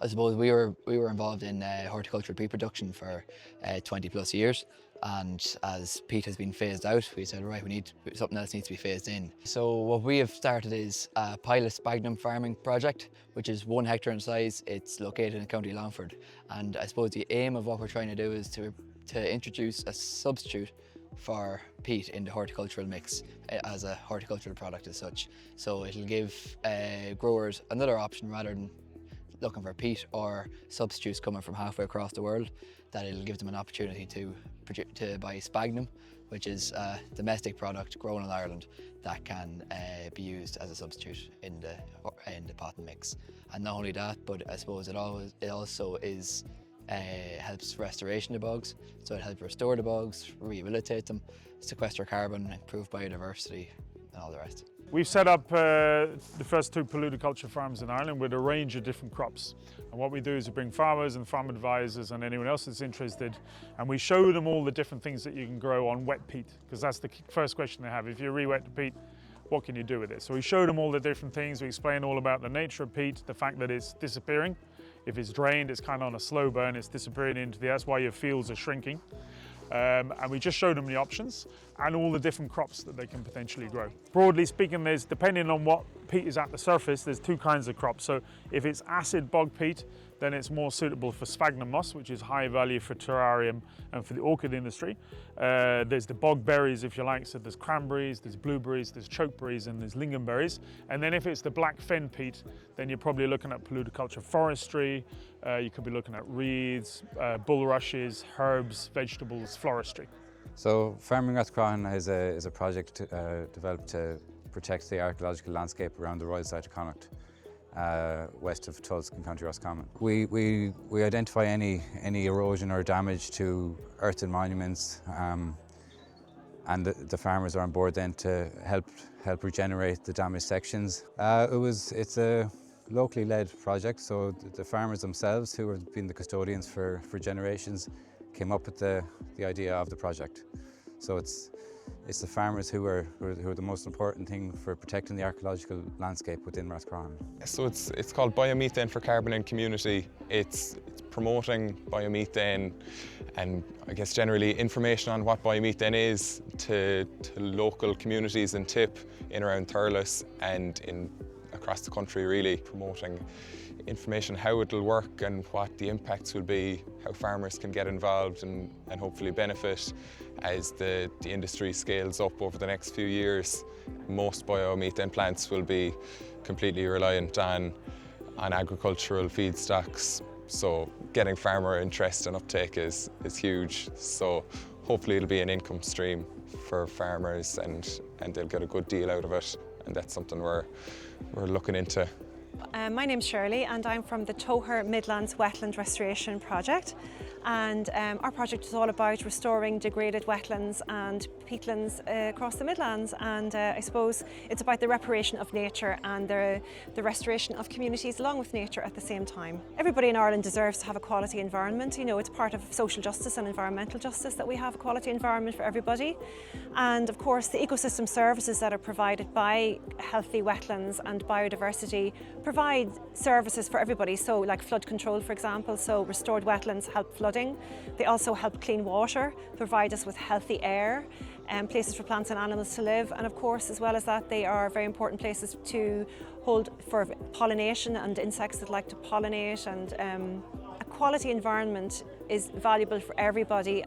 I suppose we were involved in horticultural peat production for 20 plus years, and as peat has been phased out, we said, right, something else needs to be phased in. So what we have started is a pilot sphagnum farming project, which is 1 hectare in size. It's located in County Longford, and I suppose the aim of what we're trying to do is to introduce a substitute for peat in the horticultural mix as a horticultural product as such. So it'll give growers another option rather than looking for peat or substitutes coming from halfway across the world, that it'll give them an opportunity to buy sphagnum, which is a domestic product grown in Ireland that can be used as a substitute in the pot and mix. And not only that, but I suppose it also is helps restoration of bogs, so it helps restore the bogs, rehabilitate them, sequester carbon, improve biodiversity and all the rest. We've set up the first 2 polluticulture farms in Ireland with a range of different crops. And what we do is we bring farmers and farm advisors and anyone else that's interested, and we show them all the different things that you can grow on wet peat, because that's the first question they have. If you re-wet the peat, what can you do with it? So we show them all the different things. We explain all about the nature of peat, the fact that it's disappearing. If it's drained, it's kind of on a slow burn, it's disappearing into that's why your fields are shrinking. And we just show them the options and all the different crops that they can potentially grow. Broadly speaking, depending on what peat is at the surface, there's 2 kinds of crops. So if it's acid bog peat, then it's more suitable for sphagnum moss, which is high value for terrarium and for the orchid industry. There's the bog berries, if you like, so there's cranberries, there's blueberries, there's chokeberries, and there's lingonberries. And then if it's the black fen peat, then you're probably looking at polluticulture forestry, you could be looking at reeds, bulrushes, herbs, vegetables, floristry. So Farming Rathcroghan is a project developed to protect the archaeological landscape around the royal site of Connacht, west of Tulsk in County Roscommon. We identify any erosion or damage to earthen monuments, and the farmers are on board then to help regenerate the damaged sections. It's a locally led project, so the farmers themselves, who have been the custodians for generations, came up with the idea of the project. So it's the farmers who are the most important thing for protecting the archaeological landscape within Rathcroghan. So it's called Biomethane for Carbon in Community. It's promoting biomethane and I guess generally information on what biomethane is to local communities in Tip, in around Thurles and across the country, really promoting information how it'll work and what the impacts will be, how farmers can get involved and hopefully benefit as the industry scales up over the next few years. Most biomethane plants will be completely reliant on agricultural feedstocks, so getting farmer interest and uptake is huge. So hopefully it'll be an income stream for farmers and they'll get a good deal out of it, and that's something we're looking into. My name's Shirley and I'm from the Toher Midlands Wetland Restoration Project, and our project is all about restoring degraded wetlands and peatlands across the Midlands, and I suppose it's about the reparation of nature and the restoration of communities along with nature at the same time. Everybody in Ireland deserves to have a quality environment. You know, it's part of social justice and environmental justice that we have a quality environment for everybody, and of course the ecosystem services that are provided by healthy wetlands and biodiversity provide services for everybody, so like flood control, for example. So restored wetlands help flooding. They also help clean water, provide us with healthy air and places for plants and animals to live, and of course as well as that they are very important places to hold for pollination and insects that like to pollinate, and a quality environment is valuable for everybody.